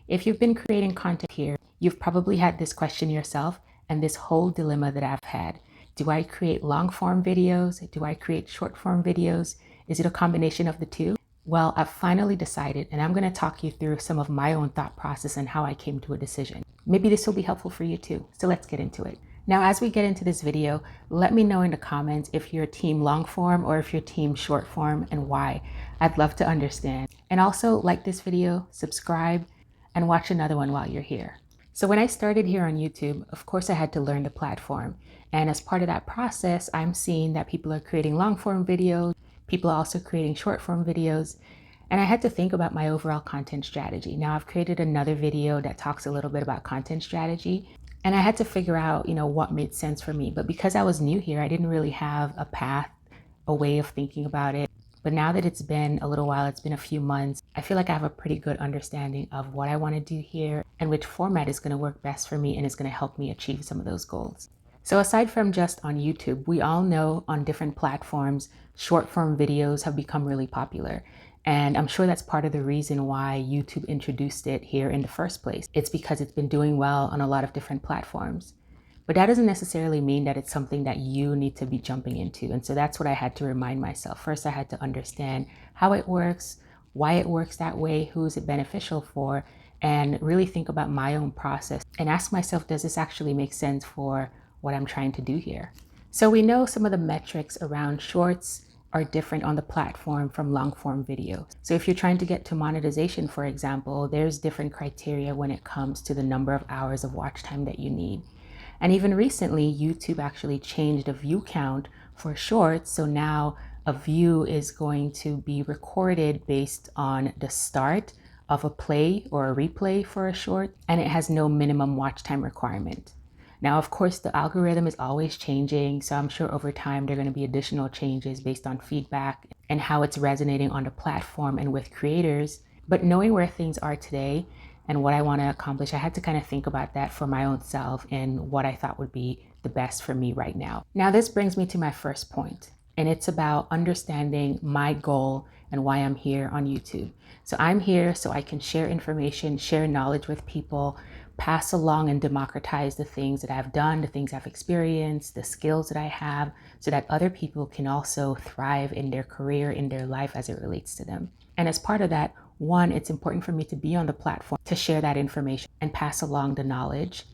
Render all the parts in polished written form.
If you've been creating content here, you've probably had this question yourself and this whole dilemma that I've had. Do I create long form videos? Do I create short form videos? Is it a combination of the two? Well, I've finally decided, and I'm going to talk you through some of my own thought process and how I came to a decision. Maybe this will be helpful for you too. So let's get into it. Now, as we get into this video, let me know in the comments if you're team long form or if you're team short form and why. I'd love to understand. And also like this video, subscribe, and watch another one while you're here. So when I started here on YouTube, of course I had to learn the platform. And as part of that process, I'm seeing that people are creating long form videos. People are also creating short form videos. And I had to think about my overall content strategy. Now I've created another video that talks a little bit about content strategy. And I had to figure out, what made sense for me. But because I was new here, I didn't really have a path, a way of thinking about it. But now that it's been a little while, it's been a few months, I feel like I have a pretty good understanding of what I want to do here and which format is going to work best for me and is going to help me achieve some of those goals. So aside from just on YouTube, we all know on different platforms, short form videos have become really popular. And I'm sure that's part of the reason why YouTube introduced it here in the first place. It's because it's been doing well on a lot of different platforms. But that doesn't necessarily mean that it's something that you need to be jumping into. And so that's what I had to remind myself. First, I had to understand how it works, why it works that way, who is it beneficial for, and really think about my own process and ask myself, does this actually make sense for what I'm trying to do here? So we know some of the metrics around shorts are different on the platform from long form video. So if you're trying to get to monetization, for example, there's different criteria when it comes to the number of hours of watch time that you need. And even recently, YouTube actually changed the view count for shorts. So now a view is going to be recorded based on the start of a play or a replay for a short, and it has no minimum watch time requirement. Now, of course, the algorithm is always changing, so I'm sure over time there are going to be additional changes based on feedback and how it's resonating on the platform and with creators. But knowing where things are today and what I want to accomplish, I had to kind of think about that for my own self and what I thought would be the best for me right now. Now, this brings me to my first point, and it's about understanding my goal and why I'm here on YouTube. So I'm here so I can share information, share knowledge with people, pass along and democratize the things that I've done, the things I've experienced, the skills that I have, so that other people can also thrive in their career, in their life as it relates to them. And as part of that, one, it's important for me to be on the platform to share that information and pass along the knowledge.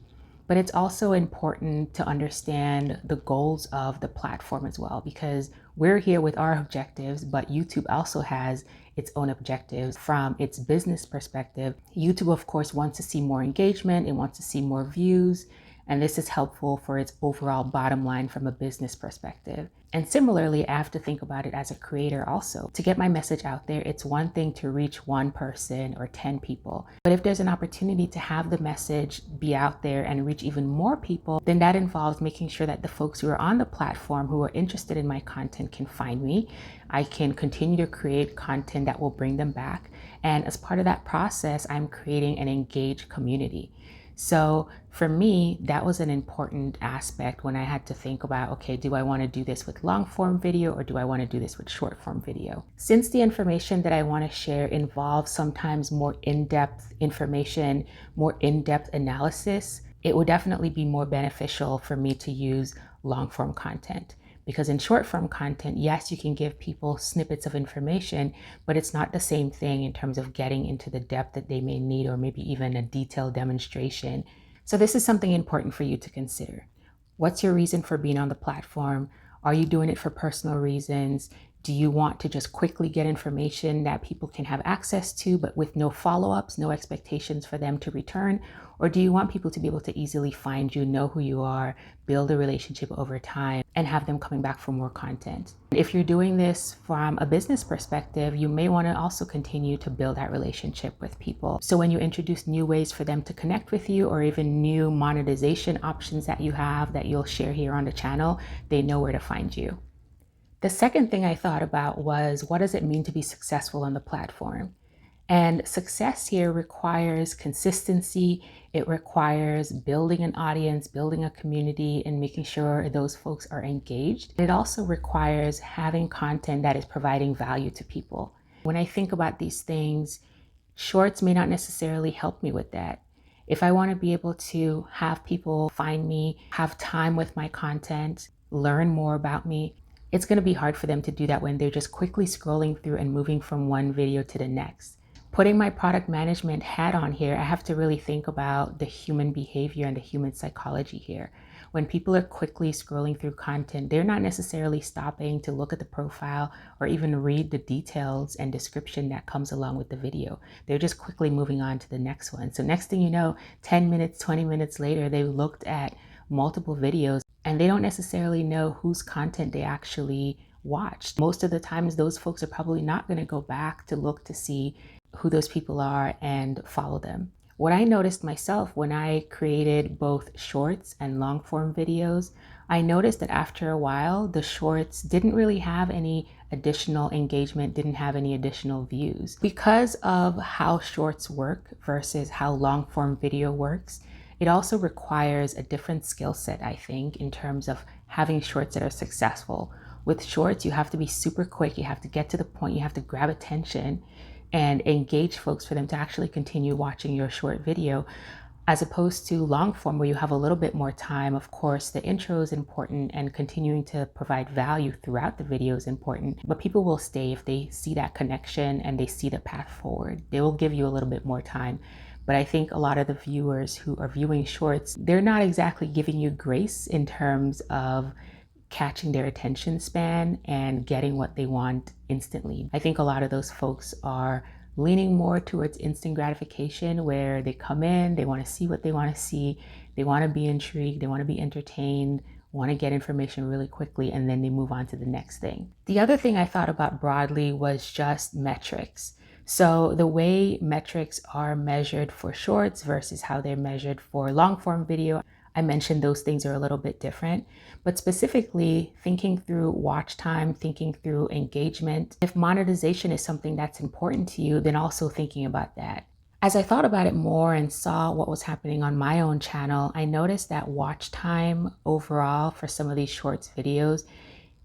But it's also important to understand the goals of the platform as well, because we're here with our objectives, but YouTube also has its own objectives from its business perspective. YouTube, of course, wants to see more engagement. It wants to see more views. And this is helpful for its overall bottom line from a business perspective. And similarly, I have to think about it as a creator also. To get my message out there, it's one thing to reach one person or 10 people. But if there's an opportunity to have the message be out there and reach even more people, then that involves making sure that the folks who are on the platform who are interested in my content can find me. I can continue to create content that will bring them back. And as part of that process, I'm creating an engaged community. So for me, that was an important aspect when I had to think about, okay, do I want to do this with long form video or do I want to do this with short form video? Since the information that I want to share involves sometimes more in-depth information, more in-depth analysis, it would definitely be more beneficial for me to use long form content. Because in short form content, yes, you can give people snippets of information, but it's not the same thing in terms of getting into the depth that they may need or maybe even a detailed demonstration. So this is something important for you to consider. What's your reason for being on the platform? Are you doing it for personal reasons? Do you want to just quickly get information that people can have access to, but with no follow-ups, no expectations for them to return? Or do you want people to be able to easily find you, know who you are, build a relationship over time, and have them coming back for more content? If you're doing this from a business perspective, you may want to also continue to build that relationship with people. So when you introduce new ways for them to connect with you or even new monetization options that you have that you'll share here on the channel, they know where to find you. The second thing I thought about was, what does it mean to be successful on the platform? And success here requires consistency. It requires building an audience, building a community, and making sure those folks are engaged. It also requires having content that is providing value to people. When I think about these things, Shorts may not necessarily help me with that. If I want to be able to have people find me, have time with my content, learn more about me, it's going to be hard for them to do that when they're just quickly scrolling through and moving from one video to the next. Putting my product management hat on here, I have to really think about the human behavior and the human psychology here. When people are quickly scrolling through content, they're not necessarily stopping to look at the profile or even read the details and description that comes along with the video. They're just quickly moving on to the next one. So next thing you know, 10 minutes, 20 minutes later, they've looked at multiple videos and they don't necessarily know whose content they actually watched. Most of the times, those folks are probably not going to go back to look to see who those people are and follow them. What I noticed myself when I created both shorts and long form videos, I noticed that after a while, the shorts didn't really have any additional engagement, didn't have any additional views. Because of how shorts work versus how long form video works, it also requires a different skill set, I think, in terms of having shorts that are successful. With shorts, you have to be super quick, you have to get to the point, you have to grab attention and engage folks for them to actually continue watching your short video, as opposed to long form where you have a little bit more time. Of course, the intro is important and continuing to provide value throughout the video is important, but people will stay if they see that connection and they see the path forward. They will give you a little bit more time. But I think a lot of the viewers who are viewing shorts, they're not exactly giving you grace in terms of catching their attention span and getting what they want instantly. I think a lot of those folks are leaning more towards instant gratification, where they come in, they want to see what they want to see, they want to be intrigued, they want to be entertained, want to get information really quickly, and then they move on to the next thing. The other thing I thought about broadly was just metrics. So the way metrics are measured for shorts versus how they're measured for long form video, I mentioned those things are a little bit different, but specifically thinking through watch time, thinking through engagement. If monetization is something that's important to you, then also thinking about that. As I thought about it more and saw what was happening on my own channel, I noticed that watch time overall for some of these shorts videos,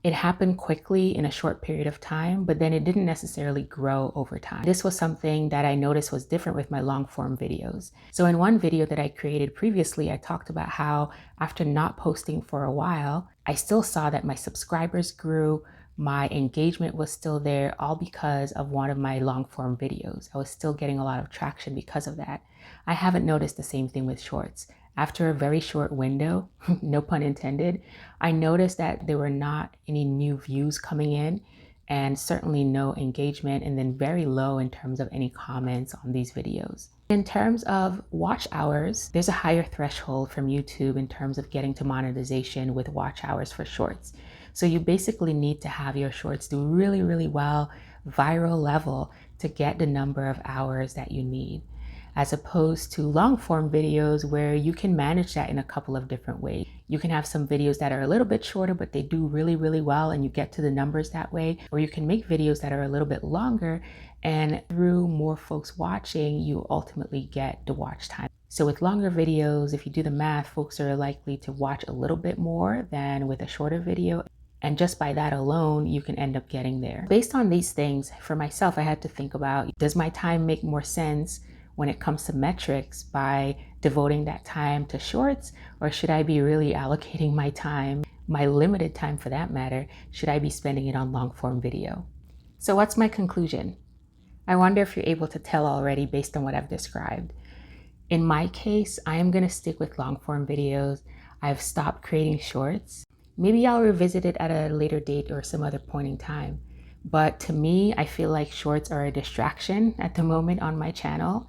it happened quickly in a short period of time, but then it didn't necessarily grow over time. This was something that I noticed was different with my long form videos. So in one video that I created previously, I talked about how after not posting for a while, I still saw that my subscribers grew, my engagement was still there, all because of one of my long form videos. I was still getting a lot of traction because of that. I haven't noticed the same thing with shorts. After a very short window, no pun intended, I noticed that there were not any new views coming in and certainly no engagement, and then very low in terms of any comments on these videos. In terms of watch hours, there's a higher threshold from YouTube in terms of getting to monetization with watch hours for shorts. So you basically need to have your shorts do really, really well, viral level, to get the number of hours that you need, as opposed to long form videos where you can manage that in a couple of different ways. You can have some videos that are a little bit shorter, but they do really, really well and you get to the numbers that way. Or you can make videos that are a little bit longer, and through more folks watching, you ultimately get the watch time. So with longer videos, if you do the math, folks are likely to watch a little bit more than with a shorter video. And just by that alone, you can end up getting there. Based on these things, for myself, I had to think about, does my time make more sense when it comes to metrics by devoting that time to shorts, or should I be really allocating my time, my limited time for that matter, should I be spending it on long form video? So what's my conclusion? I wonder if you're able to tell already based on what I've described. In my case, I am gonna stick with long form videos. I've stopped creating shorts. Maybe I'll revisit it at a later date or some other point in time. But to me, I feel like shorts are a distraction at the moment on my channel.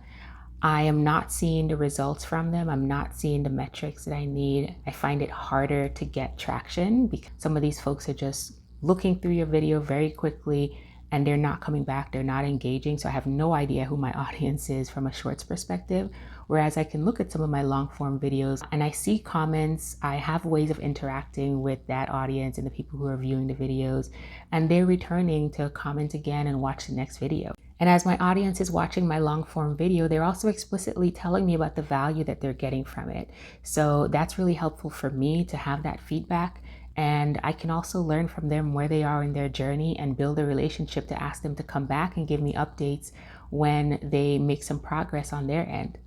I am not seeing the results from them. I'm not seeing the metrics that I need. I find it harder to get traction because some of these folks are just looking through your video very quickly and they're not coming back, they're not engaging. So I have no idea who my audience is from a shorts perspective. Whereas I can look at some of my long form videos and I see comments, I have ways of interacting with that audience and the people who are viewing the videos, and they're returning to comment again and watch the next video. And as my audience is watching my long form video, they're also explicitly telling me about the value that they're getting from it. So that's really helpful for me to have that feedback. And I can also learn from them where they are in their journey and build a relationship to ask them to come back and give me updates when they make some progress on their end.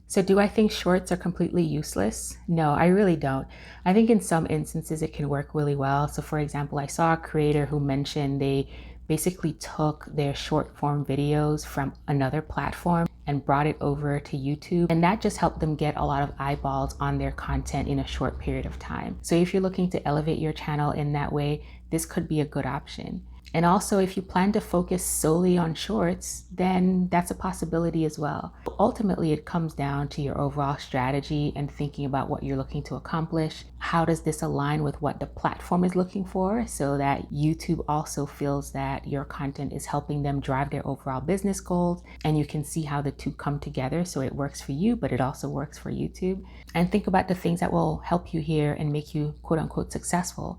So do I think shorts are completely useless? No, I really don't. I think in some instances it can work really well. So for example, I saw a creator who mentioned they basically took their short form videos from another platform and brought it over to YouTube. And that just helped them get a lot of eyeballs on their content in a short period of time. So if you're looking to elevate your channel in that way, this could be a good option. And also, if you plan to focus solely on shorts, then that's a possibility as well. Ultimately, it comes down to your overall strategy and thinking about what you're looking to accomplish. How does this align with what the platform is looking for, so that YouTube also feels that your content is helping them drive their overall business goals, and you can see how the two come together so it works for you, but it also works for YouTube. And think about the things that will help you here and make you quote unquote successful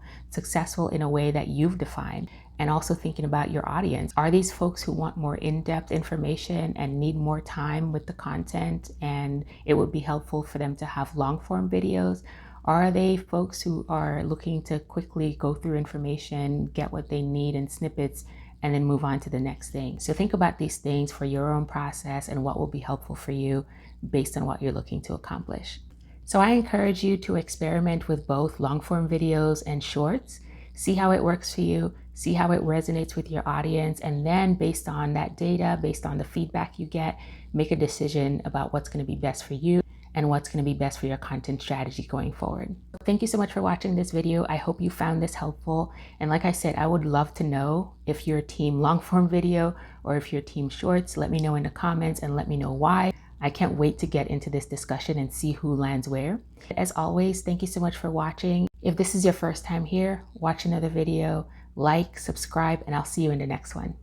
in a way that you've defined. And also thinking about your audience. Are these folks who want more in-depth information and need more time with the content, and it would be helpful for them to have long-form videos? Or are they folks who are looking to quickly go through information, get what they need in snippets, and then move on to the next thing? So think about these things for your own process and what will be helpful for you based on what you're looking to accomplish. So I encourage you to experiment with both long-form videos and shorts. See how it works for you, see how it resonates with your audience, and then based on that data, based on the feedback you get, make a decision about what's going to be best for you and what's going to be best for your content strategy going forward. Thank you so much for watching this video. I hope you found this helpful. And like I said, I would love to know if you're team long form video or if you're team shorts. Let me know in the comments and let me know why. I can't wait to get into this discussion and see who lands where. As always, thank you so much for watching. If this is your first time here, watch another video, like, subscribe, and I'll see you in the next one.